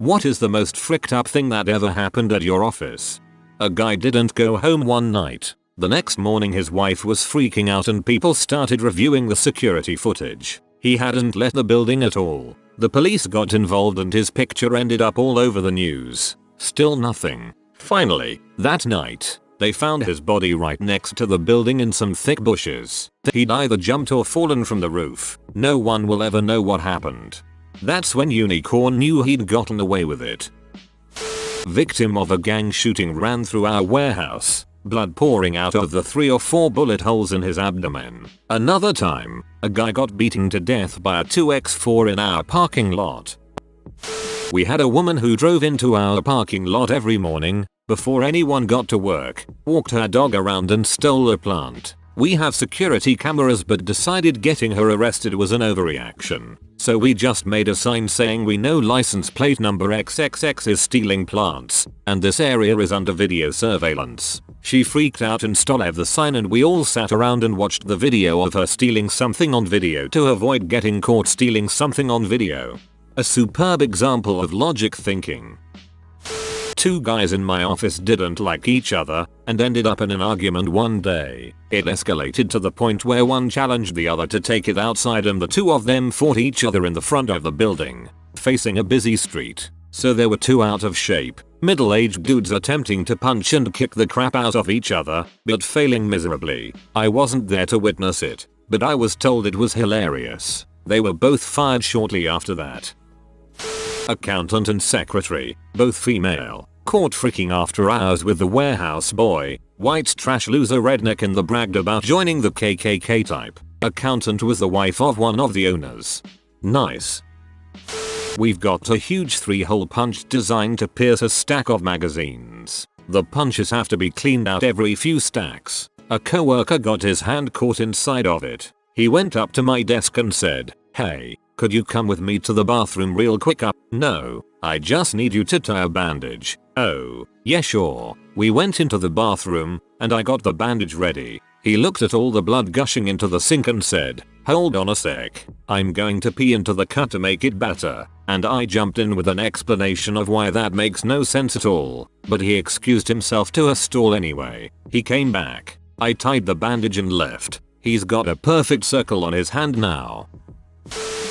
What is the most fricked up thing that ever happened at your office? A guy didn't go home one night. The next morning his wife was freaking out and people started reviewing the security footage. He hadn't left the building at all. The police got involved and his picture ended up all over the news. Still nothing. Finally, that night, they found his body right next to the building in some thick bushes. He'd either jumped or fallen from the roof. No one will ever know what happened. That's when Unicorn knew he'd gotten away with it. Victim of a gang shooting ran through our warehouse, blood pouring out of the 3 or 4 bullet holes in his abdomen. Another time, a guy got beaten to death by a 2x4 in our parking lot. We had a woman who drove into our parking lot every morning, before anyone got to work, walked her dog around and stole a plant. We have security cameras but decided getting her arrested was an overreaction. So we just made a sign saying we know license plate number XXX is stealing plants, and this area is under video surveillance. She freaked out and stole the sign and we all sat around and watched the video of her stealing something on video to avoid getting caught stealing something on video. A superb example of logic thinking. 2 guys in my office didn't like each other and ended up in an argument one day. It escalated to the point where one challenged the other to take it outside and the 2 of them fought each other in the front of the building, facing a busy street. So there were 2 out of shape, middle-aged dudes attempting to punch and kick the crap out of each other, but failing miserably. I wasn't there to witness it, but I was told it was hilarious. They were both fired shortly after that. Accountant and secretary, both female, caught freaking after hours with the warehouse boy, white trash loser redneck in the bragged about joining the KKK type. Accountant was the wife of one of the owners. Nice. We've got a huge 3-hole punch designed to pierce a stack of magazines. The punches have to be cleaned out every few stacks. A coworker got his hand caught inside of it. He went up to my desk and said, "Hey, could you come with me to the bathroom real quick?" "No, I just need you to tie a bandage." "Oh, yeah sure." We went into the bathroom and I got the bandage ready. He looked at all the blood gushing into the sink and said, "Hold on a sec. I'm going to pee into the cut to make it better." And I jumped in with an explanation of why that makes no sense at all, but he excused himself to a stall anyway. He came back. I tied the bandage and left. He's got a perfect circle on his hand now.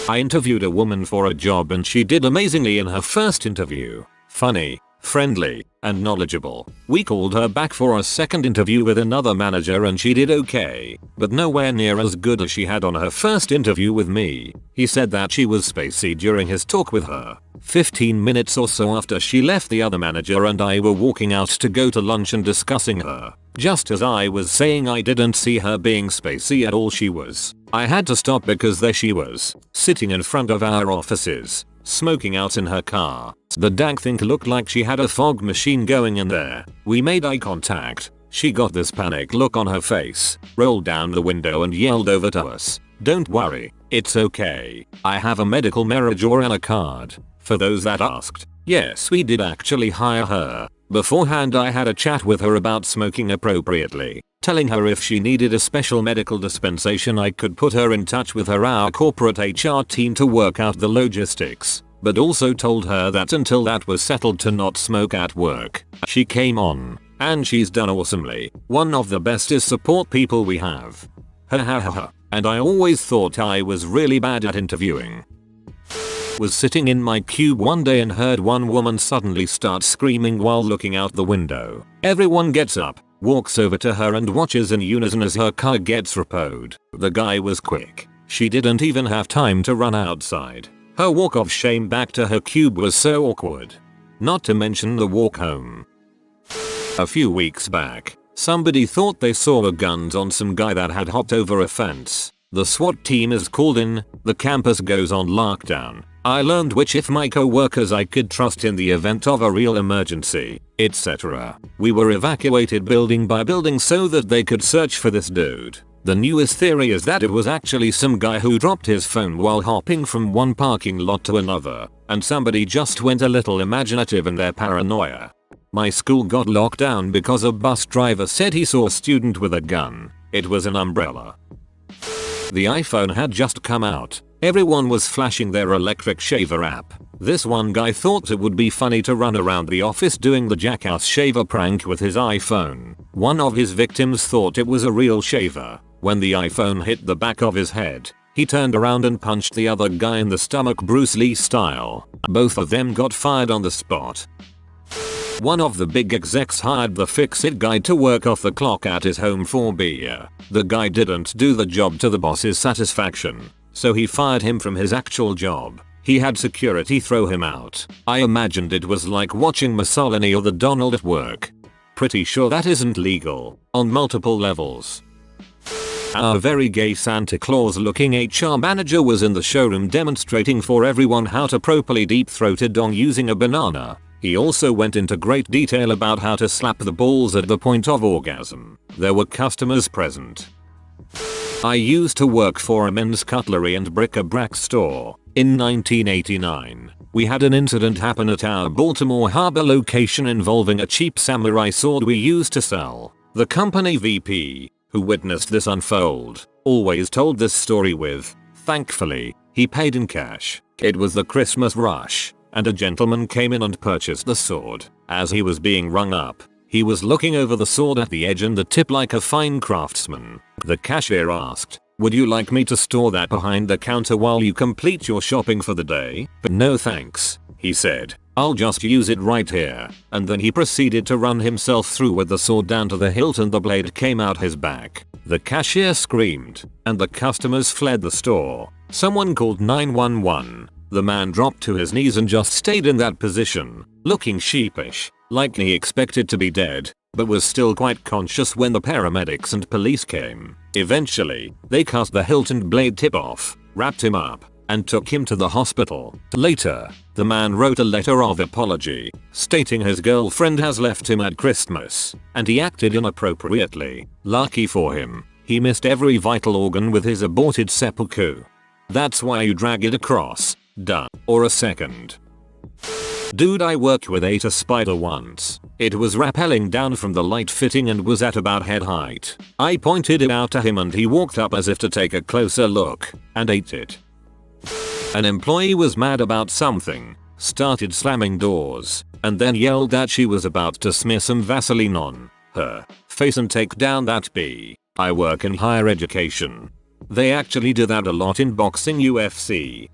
I interviewed a woman for a job and she did amazingly in her first interview. Funny, friendly, and knowledgeable. We called her back for a second interview with another manager and she did okay, but nowhere near as good as she had on her first interview with me. He said that she was spacey during his talk with her. 15 minutes or so after she left, the other manager and I were walking out to go to lunch and discussing her. Just as I was saying I didn't see her being spacey at all, she was. I had to stop because there she was, sitting in front of our offices, smoking out in her car. The dang thing looked like she had a fog machine going in there. We made eye contact. She got this panic look on her face, rolled down the window and yelled over to us, "Don't worry, it's okay. I have a medical marijuana card." For those that asked, yes, we did actually hire her. Beforehand I had a chat with her about smoking appropriately, telling her if she needed a special medical dispensation I could put her in touch with our corporate HR team to work out the logistics, but also told her that until that was settled to not smoke at work. She came on, and she's done awesomely. One of the bestest support people we have. Ha ha ha ha. And I always thought I was really bad at interviewing. Was sitting in my cube one day and heard one woman suddenly start screaming while looking out the window. Everyone gets up, walks over to her and watches in unison as her car gets repoed. The guy was quick. She didn't even have time to run outside. Her walk of shame back to her cube was so awkward. Not to mention the walk home. A few weeks back, somebody thought they saw a guns on some guy that had hopped over a fence. The SWAT team is called in, the campus goes on lockdown. I learned which if my co-workers I could trust in the event of a real emergency, etc. We were evacuated building by building so that they could search for this dude. The newest theory is that it was actually some guy who dropped his phone while hopping from one parking lot to another, and somebody just went a little imaginative in their paranoia. My school got locked down because a bus driver said he saw a student with a gun. It was an umbrella. The iPhone had just come out. Everyone was flashing their electric shaver app. This one guy thought it would be funny to run around the office doing the jackass shaver prank with his iPhone. One of his victims thought it was a real shaver. When the iPhone hit the back of his head, he turned around and punched the other guy in the stomach Bruce Lee style. Both of them got fired on the spot. One of the big execs hired the fix-it guy to work off the clock at his home for beer. The guy didn't do the job to the boss's satisfaction, so he fired him from his actual job. He had security throw him out. I imagined it was like watching Mussolini or the Donald at work. Pretty sure that isn't legal, on multiple levels. Our very gay Santa Claus looking HR manager was in the showroom demonstrating for everyone how to properly deep-throat a dong using a banana. He also went into great detail about how to slap the balls at the point of orgasm. There were customers present. I used to work for a men's cutlery and bric-a-brac store. In 1989, we had an incident happen at our Baltimore Harbor location involving a cheap samurai sword we used to sell. The company VP, who witnessed this unfold, always told this story with, "Thankfully, he paid in cash. It was the Christmas rush, and a gentleman came in and purchased the sword. As he was being rung up, he was looking over the sword at the edge and the tip like a fine craftsman. The cashier asked, 'Would you like me to store that behind the counter while you complete your shopping for the day?' But no thanks," he said. "I'll just use it right here." And then he proceeded to run himself through with the sword down to the hilt and the blade came out his back. The cashier screamed, and the customers fled the store. Someone called 911. The man dropped to his knees and just stayed in that position, looking sheepish, like he expected to be dead, but was still quite conscious when the paramedics and police came. Eventually, they cut the hilt and blade tip off, wrapped him up, and took him to the hospital. Later, the man wrote a letter of apology, stating his girlfriend has left him at Christmas, and he acted inappropriately. Lucky for him, he missed every vital organ with his aborted seppuku. That's why you drag it across, duh, or a second. Dude, I worked with ate a spider once. It was rappelling down from the light fitting and was at about head height. I pointed it out to him and he walked up as if to take a closer look, and ate it. An employee was mad about something, started slamming doors, and then yelled that she was about to smear some Vaseline on her face and take down that bee. I work in higher education. They actually do that a lot in boxing UFC.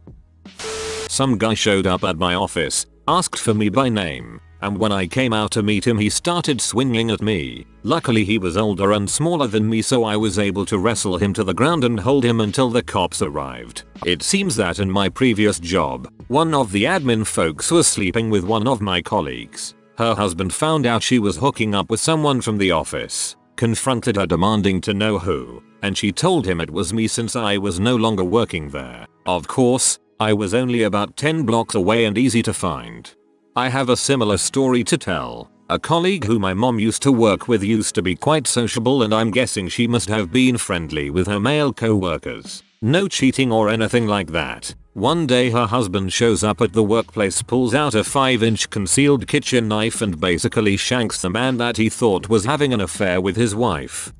Some guy showed up at my office, asked for me by name, and when I came out to meet him he started swinging at me. Luckily he was older and smaller than me, so I was able to wrestle him to the ground and hold him until the cops arrived. It seems that in my previous job, one of the admin folks was sleeping with one of my colleagues. Her husband found out she was hooking up with someone from the office, confronted her demanding to know who, and she told him it was me since I was no longer working there. Of course, I was only about 10 blocks away and easy to find. I have a similar story to tell. A colleague who my mom used to work with used to be quite sociable, and I'm guessing she must have been friendly with her male co-workers. No cheating or anything like that. One day her husband shows up at the workplace, pulls out a 5-inch concealed kitchen knife and basically shanks the man that he thought was having an affair with his wife.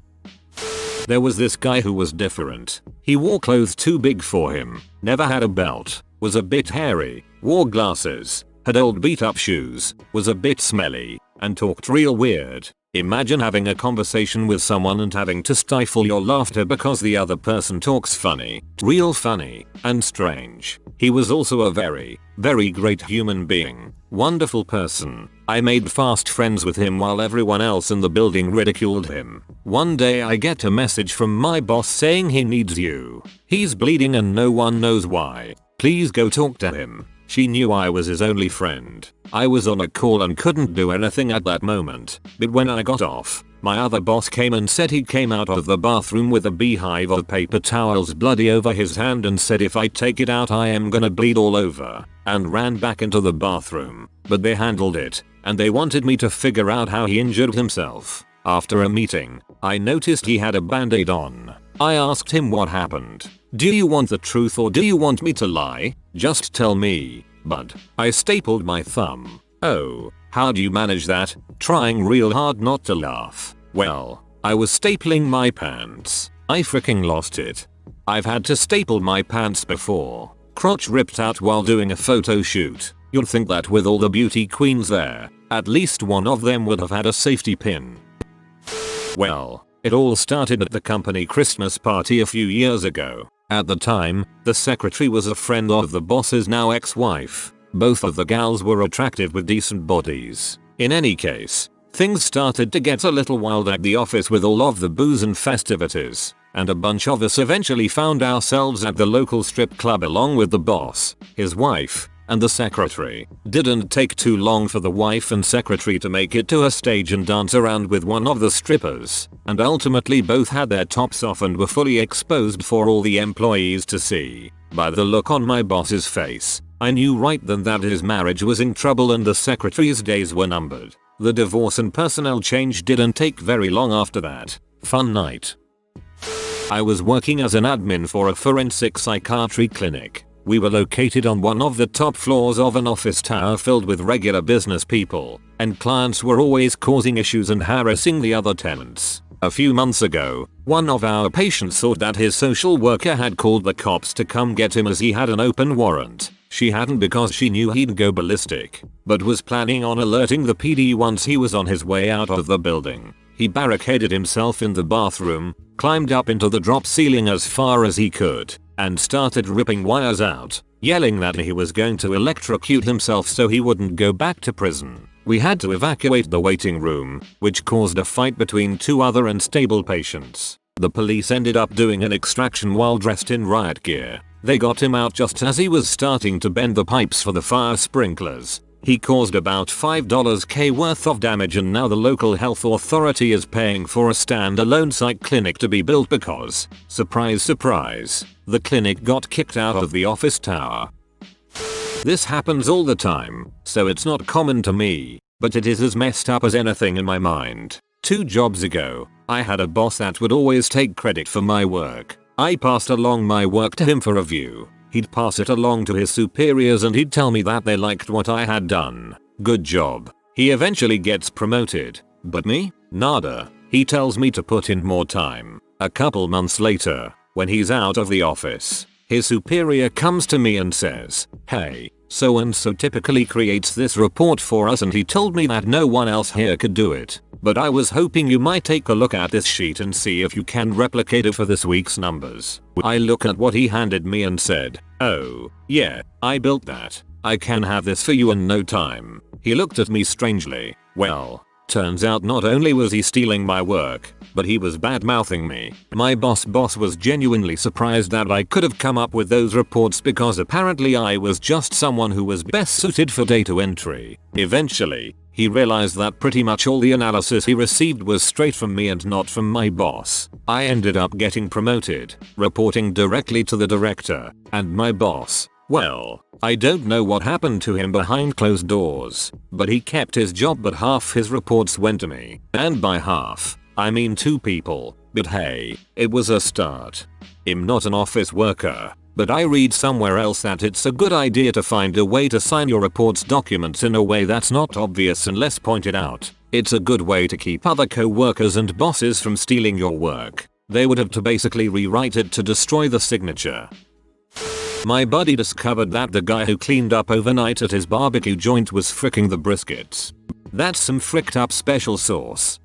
There was this guy who was different. He wore clothes too big for him, never had a belt, was a bit hairy, wore glasses, had old beat up shoes, was a bit smelly, and talked real weird. Imagine having a conversation with someone and having to stifle your laughter because the other person talks funny, real funny, and strange. He was also a very, very great human being, wonderful person. I made fast friends with him while everyone else in the building ridiculed him. One day I get a message from my boss saying he needs you. He's bleeding and no one knows why. Please go talk to him. She knew I was his only friend. I was on a call and couldn't do anything at that moment, but when I got off, my other boss came and said he came out of the bathroom with a beehive of paper towels bloody over his hand and said if I take it out I am gonna bleed all over, and ran back into the bathroom, but they handled it, and they wanted me to figure out how he injured himself. After a meeting, I noticed he had a band-aid on. I asked him what happened. Do you want the truth or do you want me to lie? Just tell me, bud. I stapled my thumb. Oh, how do you manage that? Trying real hard not to laugh. Well, I was stapling my pants. I freaking lost it. I've had to staple my pants before. Crotch ripped out while doing a photo shoot. You'd think that with all the beauty queens there, at least one of them would have had a safety pin. Well, it all started at the company Christmas party a few years ago. At the time, the secretary was a friend of the boss's now ex-wife. Both of the gals were attractive with decent bodies. In any case, things started to get a little wild at the office with all of the booze and festivities, and a bunch of us eventually found ourselves at the local strip club along with the boss, his wife, and the secretary. Didn't take too long for the wife and secretary to make it to a stage and dance around with one of the strippers, and ultimately both had their tops off and were fully exposed for all the employees to see. By the look on my boss's face, I knew right then that his marriage was in trouble and the secretary's days were numbered. The divorce and personnel change didn't take very long after that. Fun night. I was working as an admin for a forensic psychiatry clinic. We were located on one of the top floors of an office tower filled with regular business people, and clients were always causing issues and harassing the other tenants. A few months ago, one of our patients thought that his social worker had called the cops to come get him as he had an open warrant. She hadn't because she knew he'd go ballistic, but was planning on alerting the PD once he was on his way out of the building. He barricaded himself in the bathroom, climbed up into the drop ceiling as far as he could, and started ripping wires out, yelling that he was going to electrocute himself so he wouldn't go back to prison. We had to evacuate the waiting room, which caused a fight between two other unstable patients. The police ended up doing an extraction while dressed in riot gear. They got him out just as he was starting to bend the pipes for the fire sprinklers. He caused about $5K worth of damage, and now the local health authority is paying for a standalone psych clinic to be built because, surprise surprise, the clinic got kicked out of the office tower. This happens all the time, so it's not common to me, but it is as messed up as anything in my mind. 2 jobs ago, I had a boss that would always take credit for my work. I passed along my work to him for review. He'd pass it along to his superiors and he'd tell me that they liked what I had done. Good job. He eventually gets promoted. But me? Nada. He tells me to put in more time. A couple months later, when he's out of the office, his superior comes to me and says, "Hey, so and so typically creates this report for us and he told me that no one else here could do it. But I was hoping you might take a look at this sheet and see if you can replicate it for this week's numbers." I look at what he handed me and said, "Oh, yeah, I built that. I can have this for you in no time." He looked at me strangely. Well, turns out not only was he stealing my work, but he was bad-mouthing me. My boss was genuinely surprised that I could have come up with those reports because apparently I was just someone who was best suited for data entry. Eventually, he realized that pretty much all the analysis he received was straight from me and not from my boss. I ended up getting promoted, reporting directly to the director, and my boss, well, I don't know what happened to him behind closed doors, but he kept his job, but half his reports went to me. And by half, I mean 2 people, but hey, it was a start. I'm not an office worker, but I read somewhere else that it's a good idea to find a way to sign your reports documents in a way that's not obvious unless pointed out. It's a good way to keep other co-workers and bosses from stealing your work. They would have to basically rewrite it to destroy the signature. My buddy discovered that the guy who cleaned up overnight at his barbecue joint was fricking the briskets. That's some fricked up special sauce.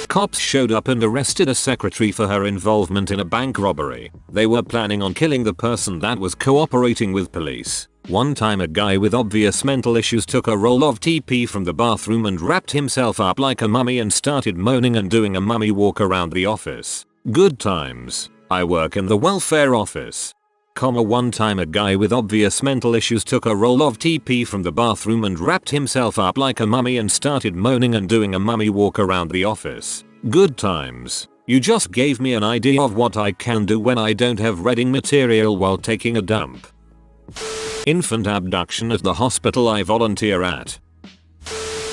Cops showed up and arrested a secretary for her involvement in a bank robbery. They were planning on killing the person that was cooperating with police. One time a guy with obvious mental issues took a roll of TP from the bathroom and wrapped himself up like a mummy and started moaning and doing a mummy walk around the office. Good times. I work in the welfare office. One time a guy with obvious mental issues took a roll of TP from the bathroom and wrapped himself up like a mummy and started moaning and doing a mummy walk around the office. Good times. You just gave me an idea of what I can do when I don't have reading material while taking a dump. Infant abduction at the hospital I volunteer at.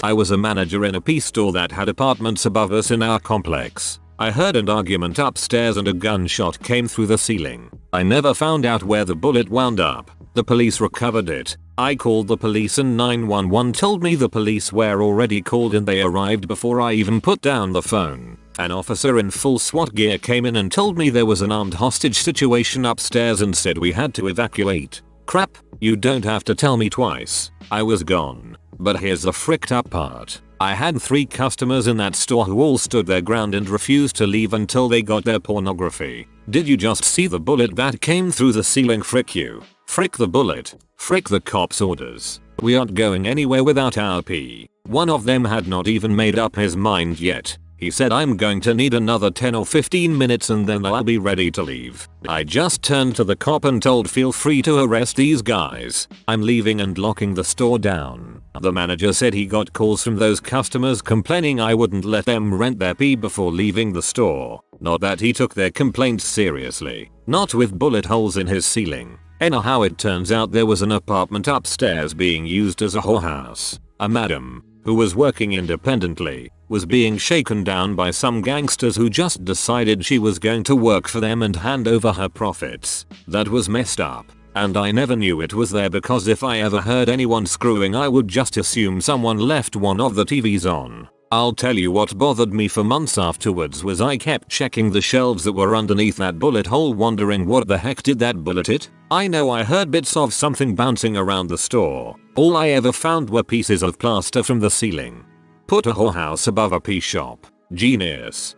I was a manager in a pea store that had apartments above us in our complex. I heard an argument upstairs and a gunshot came through the ceiling. I never found out where the bullet wound up. The police recovered it. I called the police and 911 told me the police were already called and they arrived before I even put down the phone. An officer in full SWAT gear came in and told me there was an armed hostage situation upstairs and said we had to evacuate. Crap, you don't have to tell me twice. I was gone. But here's the fricked up part. I had 3 customers in that store who all stood their ground and refused to leave until they got their pornography. Did you just see the bullet that came through the ceiling? Frick you. Frick the bullet. Frick the cops' orders. We aren't going anywhere without our pee. One of them had not even made up his mind yet. He said, I'm going to need another 10 or 15 minutes and then I'll be ready to leave. I just turned to the cop and told, feel free to arrest these guys. I'm leaving and locking the store down. The manager said he got calls from those customers complaining I wouldn't let them rent their pee before leaving the store. Not that he took their complaints seriously. Not with bullet holes in his ceiling. Anyhow, it turns out there was an apartment upstairs being used as a whorehouse. A madam, who was working independently, was being shaken down by some gangsters who just decided she was going to work for them and hand over her profits. That was messed up. And I never knew it was there because if I ever heard anyone screwing I would just assume someone left one of the TVs on. I'll tell you what bothered me for months afterwards was I kept checking the shelves that were underneath that bullet hole wondering what the heck did that bullet hit? I know I heard bits of something bouncing around the store. All I ever found were pieces of plaster from the ceiling. Put a whorehouse above a pea shop. Genius.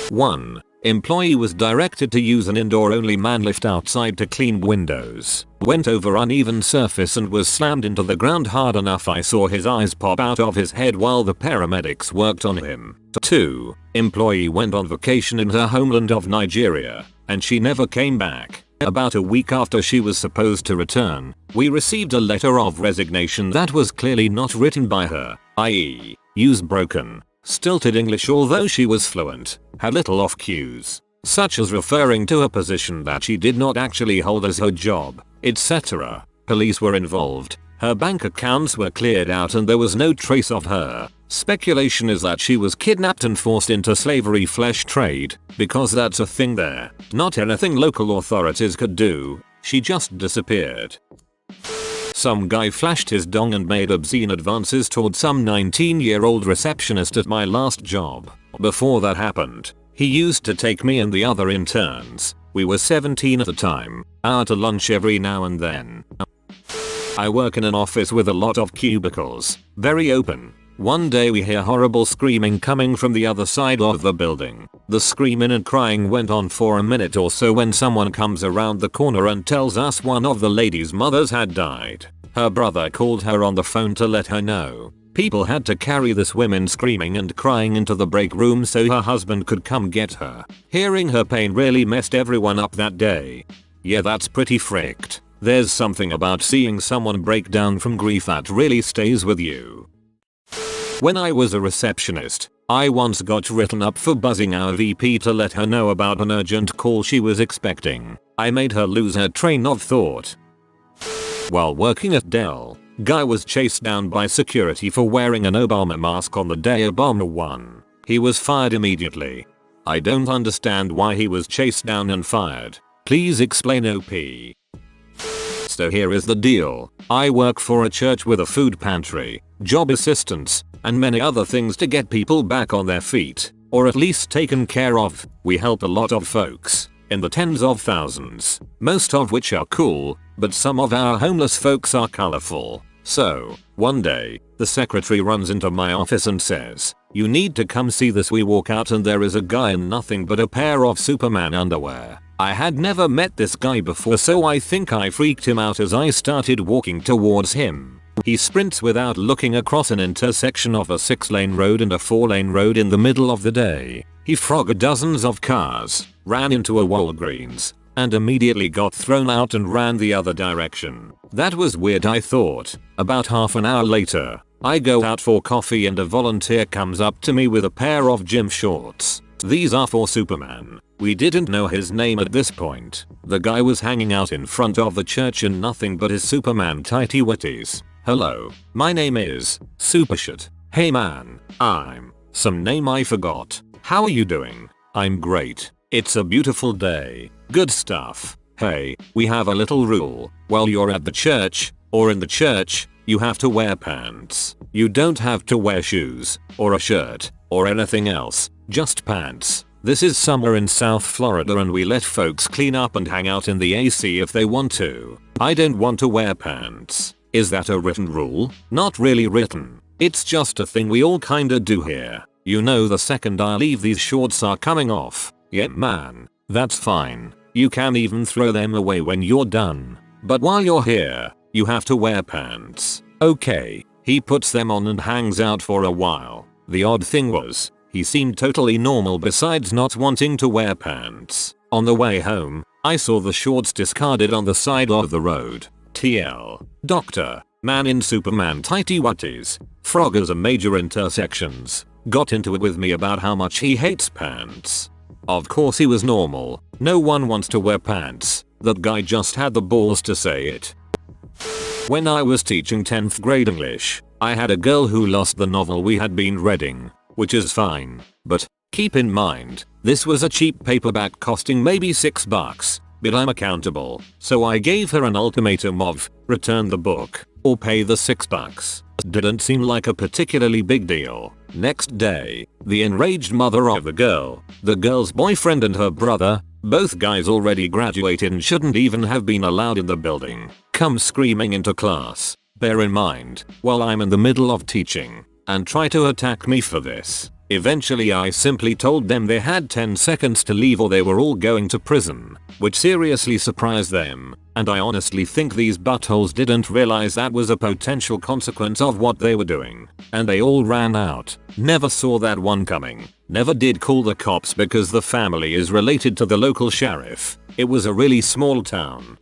1. Employee was directed to use an indoor-only man lift outside to clean windows. Went over uneven surface and was slammed into the ground hard enough I saw his eyes pop out of his head while the paramedics worked on him. 2. Employee went on vacation in her homeland of Nigeria, and she never came back. About a week after she was supposed to return, we received a letter of resignation that was clearly not written by her, i.e., used broken, stilted English although she was fluent, had little off cues, such as referring to a position that she did not actually hold as her job, etc. Police were involved, her bank accounts were cleared out and there was no trace of her. Speculation is that she was kidnapped and forced into slavery flesh trade, because that's a thing there. Not anything local authorities could do, she just disappeared. Some guy flashed his dong and made obscene advances toward some 19-year-old receptionist at my last job. Before that happened, he used to take me and the other interns, we were 17 at the time, out to lunch every now and then. I work in an office with a lot of cubicles, very open. One day we hear horrible screaming coming from the other side of the building. The screaming and crying went on for a minute or so when someone comes around the corner and tells us one of the lady's mothers had died. Her brother called her on the phone to let her know. People had to carry this woman screaming and crying into the break room so her husband could come get her. Hearing her pain really messed everyone up that day. Yeah, that's pretty fricked. There's something about seeing someone break down from grief that really stays with you. When I was a receptionist, I once got written up for buzzing our VP to let her know about an urgent call she was expecting. I made her lose her train of thought. While working at Dell, guy was chased down by security for wearing an Obama mask on the day Obama won. He was fired immediately. I don't understand why he was chased down and fired. Please explain OP. So here is the deal. I work for a church with a food pantry, job assistance, and many other things to get people back on their feet, or at least taken care of. We help a lot of folks, in the tens of thousands, most of which are cool, but some of our homeless folks are colorful. So, one day, the secretary runs into my office and says, "You need to come see this." We walk out and there is a guy in nothing but a pair of Superman underwear. I had never met this guy before, so I think I freaked him out as I started walking towards him. He sprints without looking across an intersection of a 6-lane road and a 4-lane road in the middle of the day. He frogged dozens of cars, ran into a Walgreens, and immediately got thrown out and ran the other direction. That was weird, I thought. About half an hour later, I go out for coffee and a volunteer comes up to me with a pair of gym shorts. These are for Superman. We didn't know his name at this point. The guy was hanging out in front of the church in nothing but his Superman tighty whities. "Hello, my name is Supershit. Hey man, I'm some name I forgot. How are you doing?" "I'm great. It's a beautiful day. Good stuff. Hey, we have a little rule. While you're at the church, or in the church, you have to wear pants. You don't have to wear shoes, or a shirt, or anything else, just pants. This is summer in South Florida and we let folks clean up and hang out in the AC if they want to. I don't want to wear pants. Is that a written rule? Not really written. It's just a thing we all kinda do here. You know, the second I leave these shorts are coming off. Yeah man, that's fine. You can even throw them away when you're done. But while you're here, you have to wear pants. Okay. He puts them on and hangs out for a while. The odd thing was, he seemed totally normal besides not wanting to wear pants. On the way home, I saw the shorts discarded on the side of the road. TL. Doctor. Man in Superman tighty whities. Froggers are major intersections. Got into it with me about how much he hates pants. Of course he was normal. No one wants to wear pants. That guy just had the balls to say it. When I was teaching 10th grade English, I had a girl who lost the novel we had been reading, which is fine. But keep in mind, this was a cheap paperback costing maybe $6. But I'm accountable, so I gave her an ultimatum of return the book or pay the $6. Didn't seem like a particularly big deal. Next day, the enraged mother of the girl's boyfriend and her brother, both guys already graduated and shouldn't even have been allowed in the building, come screaming into class. Bear in mind, while I'm in the middle of teaching, and try to attack me for this. Eventually I simply told them they had 10 seconds to leave or they were all going to prison, which seriously surprised them, and I honestly think these buttholes didn't realize that was a potential consequence of what they were doing, and they all ran out. Never saw that one coming. Never did call the cops because the family is related to the local sheriff. It was a really small town.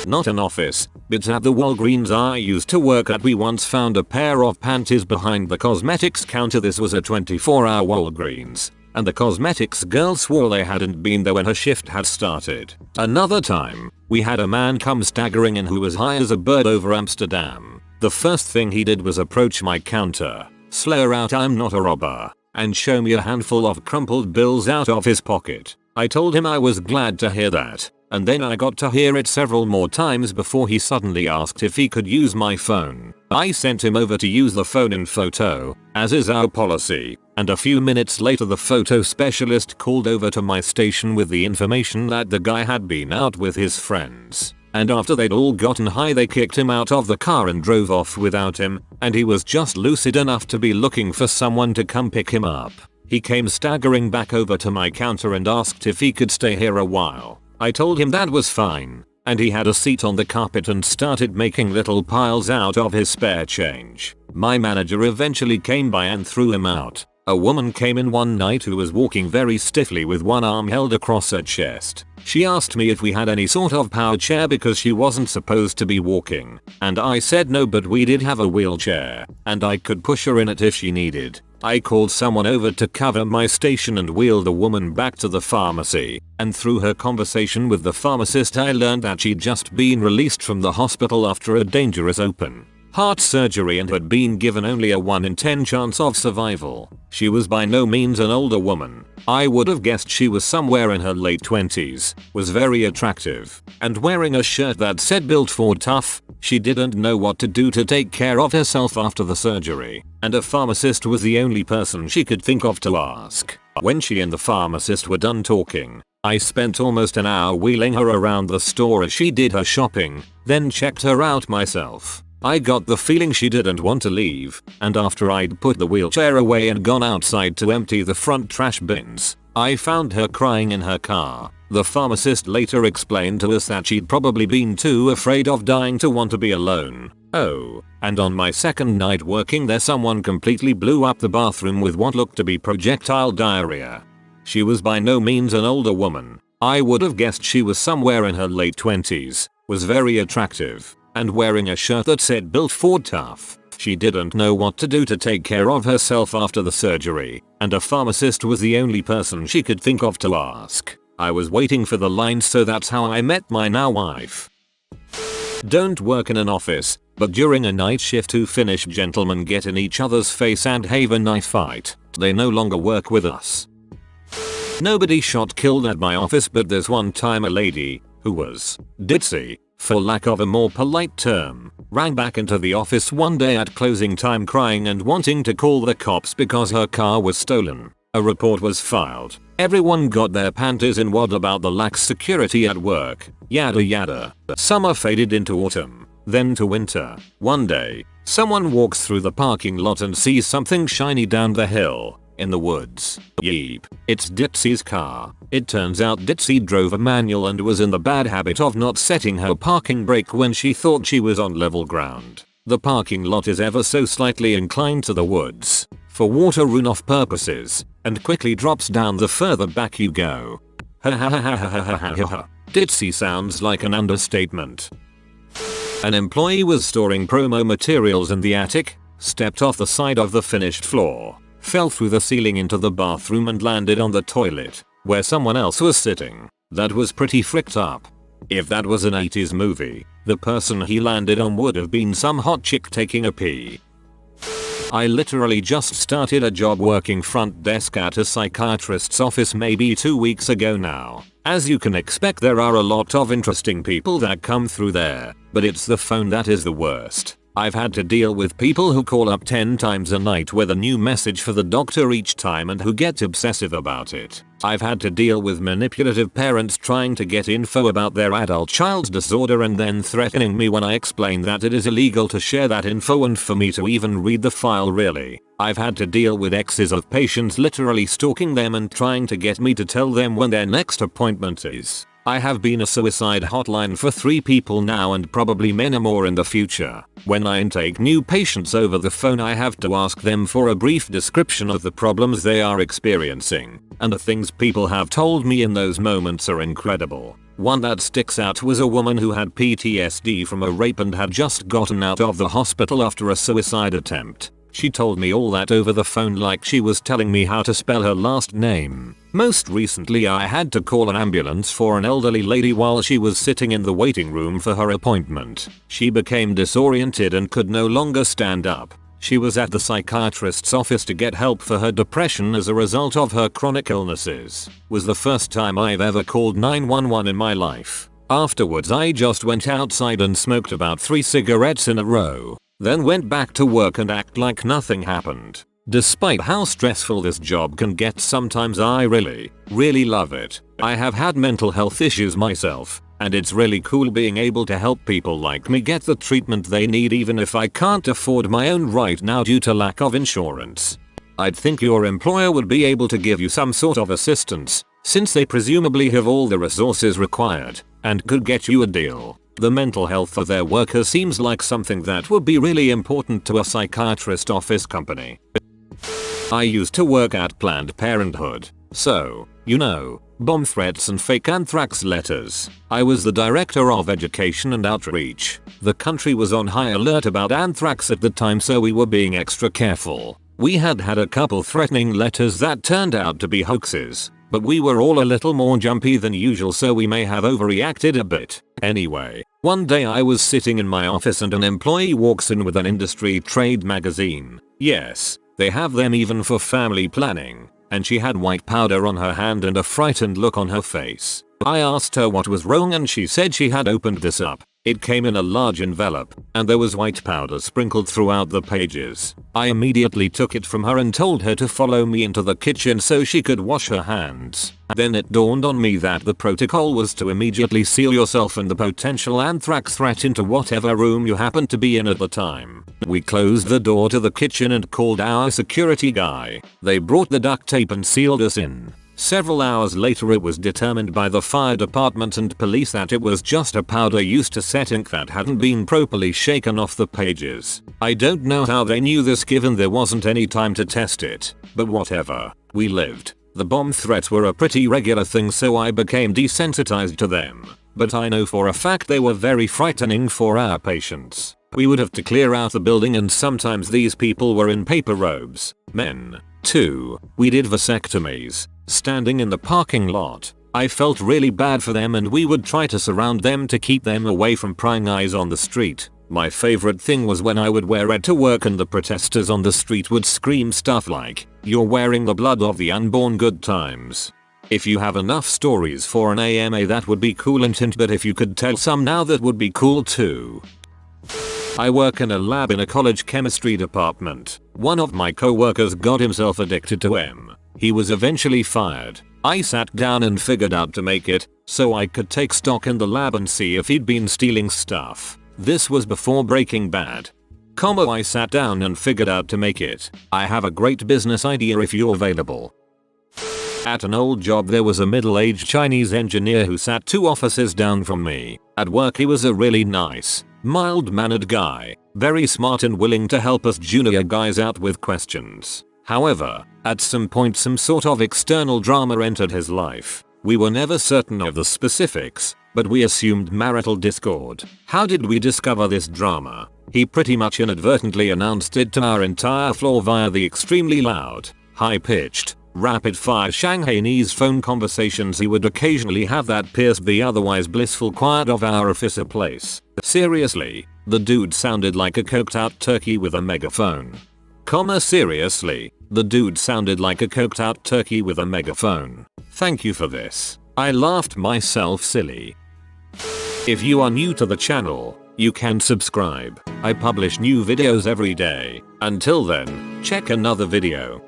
Not an office, but at the Walgreens I used to work at we once found a pair of panties behind the cosmetics counter. This was a 24-hour Walgreens, and the cosmetics girl swore they hadn't been there when her shift had started. Another time, we had a man come staggering in who was high as a bird over Amsterdam. The first thing he did was approach my counter, slur out "I'm not a robber," and show me a handful of crumpled bills out of his pocket. I told him I was glad to hear that. And then I got to hear it several more times before he suddenly asked if he could use my phone. I sent him over to use the phone in photo, as is our policy, and a few minutes later the photo specialist called over to my station with the information that the guy had been out with his friends. And after they'd all gotten high they kicked him out of the car and drove off without him, and he was just lucid enough to be looking for someone to come pick him up. He came staggering back over to my counter and asked if he could stay here a while. I told him that was fine, and he had a seat on the carpet and started making little piles out of his spare change. My manager eventually came by and threw him out. A woman came in one night who was walking very stiffly with one arm held across her chest. She asked me if we had any sort of power chair because she wasn't supposed to be walking, and I said no, but we did have a wheelchair, and I could push her in it if she needed. I called someone over to cover my station and wheeled the woman back to the pharmacy, and through her conversation with the pharmacist I learned that she'd just been released from the hospital after a dangerous open heart surgery and had been given only a 1 in 10 chance of survival. She was by no means an older woman. I would have guessed she was somewhere in her late 20s, was very attractive, and wearing a shirt that said "Built for Tough." She didn't know what to do to take care of herself after the surgery, and a pharmacist was the only person she could think of to ask. When she and the pharmacist were done talking, I spent almost an hour wheeling her around the store as she did her shopping, then checked her out myself. I got the feeling she didn't want to leave, and after I'd put the wheelchair away and gone outside to empty the front trash bins, I found her crying in her car. The pharmacist later explained to us that she'd probably been too afraid of dying to want to be alone. Oh, and on my second night working there someone completely blew up the bathroom with what looked to be projectile diarrhea. She was by no means an older woman. I would have guessed she was somewhere in her late 20s, was very attractive, and wearing a shirt that said "Built for Tough." She didn't know what to do to take care of herself after the surgery, and a pharmacist was the only person she could think of to ask. I was waiting for the line, so that's how I met my now wife. Don't work in an office, but during a night shift two Finnish gentlemen get in each other's face and have a knife fight. They no longer work with us. Nobody shot killed at my office, but there's one time a lady, who was ditzy, for lack of a more polite term, ran back into the office one day at closing time crying and wanting to call the cops because her car was stolen. A report was filed. Everyone got their panties in wad about the lax security at work. Yada yada. Summer faded into autumn, then to winter. One day, someone walks through the parking lot and sees something shiny down the hill. In the woods. Yeep. It's Ditsy's car. It turns out Ditsy drove a manual and was in the bad habit of not setting her parking brake when she thought she was on level ground. The parking lot is ever so slightly inclined to the woods for water runoff purposes and quickly drops down the further back you go. Ha ha ha ha ha ha ha ha. Ditsy sounds like an understatement. An employee was storing promo materials in the attic, stepped off the side of the finished floor, fell through the ceiling into the bathroom and landed on the toilet, where someone else was sitting. That was pretty fricked up. If that was an 80s movie, the person he landed on would have been some hot chick taking a pee. I literally just started a job working front desk at a psychiatrist's office maybe 2 weeks ago now. As you can expect, there are a lot of interesting people that come through there, but it's the phone that is the worst. I've had to deal with people who call up 10 times a night with a new message for the doctor each time and who get obsessive about it. I've had to deal with manipulative parents trying to get info about their adult child's disorder and then threatening me when I explain that it is illegal to share that info and for me to even read the file really. I've had to deal with exes of patients literally stalking them and trying to get me to tell them when their next appointment is. I have been a suicide hotline for 3 people now and probably many more in the future. When I intake new patients over the phone, I have to ask them for a brief description of the problems they are experiencing, and the things people have told me in those moments are incredible. One that sticks out was a woman who had PTSD from a rape and had just gotten out of the hospital after a suicide attempt. She told me all that over the phone like she was telling me how to spell her last name. Most recently, I had to call an ambulance for an elderly lady while she was sitting in the waiting room for her appointment. She became disoriented and could no longer stand up. She was at the psychiatrist's office to get help for her depression as a result of her chronic illnesses. Was the first time I've ever called 911 in my life. Afterwards, I just went outside and smoked about 3 cigarettes in a row. Then went back to work and act like nothing happened. Despite how stressful this job can get sometimes, I really love it. I have had mental health issues myself, and it's really cool being able to help people like me get the treatment they need even if I can't afford my own right now due to lack of insurance. I'd think your employer would be able to give you some sort of assistance, since they presumably have all the resources required, and could get you a deal. The mental health of their workers seems like something that would be really important to a psychiatrist office company. I used to work at Planned Parenthood, so, you know, bomb threats and fake anthrax letters. I was the director of education and outreach. The country was on high alert about anthrax at the time, so we were being extra careful. We had a couple threatening letters that turned out to be hoaxes, but we were all a little more jumpy than usual, so we may have overreacted a bit. Anyway, one day I was sitting in my office and an employee walks in with an industry trade magazine. Yes, they have them even for family planning. And she had white powder on her hand and a frightened look on her face. I asked her what was wrong and she said she had opened this up. It came in a large envelope, and there was white powder sprinkled throughout the pages. I immediately took it from her and told her to follow me into the kitchen so she could wash her hands. Then it dawned on me that the protocol was to immediately seal yourself and the potential anthrax threat into whatever room you happened to be in at the time. We closed the door to the kitchen and called our security guy. They brought the duct tape and sealed us in. Several hours later, it was determined by the fire department and police that it was just a powder used to set ink that hadn't been properly shaken off the pages. I don't know how they knew this given there wasn't any time to test it, but whatever. We lived. The bomb threats were a pretty regular thing, so I became desensitized to them. But I know for a fact they were very frightening for our patients. We would have to clear out the building and sometimes these people were in paper robes. Men, too. We did vasectomies. Standing in the parking lot, I felt really bad for them and we would try to surround them to keep them away from prying eyes on the street. My favorite thing was when I would wear red to work and the protesters on the street would scream stuff like, "You're wearing the blood of the unborn, good times." If you have enough stories for an AMA that would be cool and hint, but if you could tell some now that would be cool too. I work in a lab in a college chemistry department. One of my co-workers got himself addicted to M. He was eventually fired. I sat down and figured out to make it so I could take stock in the lab and see if he'd been stealing stuff. This was before Breaking Bad. I sat down and figured out to make it. I have a great business idea if you're available. At an old job there was a middle-aged Chinese engineer who sat 2 offices down from me. At work he was a really nice, mild-mannered guy, very smart and willing to help us junior guys out with questions. However, at some point some sort of external drama entered his life. We were never certain of the specifics, but we assumed marital discord. How did we discover this drama? He pretty much inadvertently announced it to our entire floor via the extremely loud, high-pitched, rapid-fire Shanghainese phone conversations he would occasionally have that pierce the otherwise blissful quiet of our office place. Seriously, the dude sounded like a coked-out turkey with a megaphone. Seriously, the dude sounded like a coked-out turkey with a megaphone. Thank you for this. I laughed myself silly. If you are new to the channel, you can subscribe. I publish new videos every day. Until then, check another video.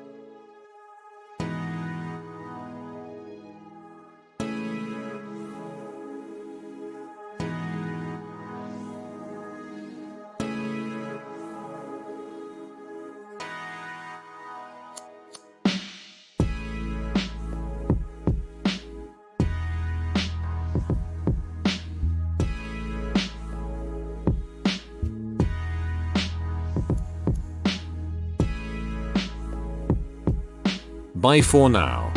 Bye for now.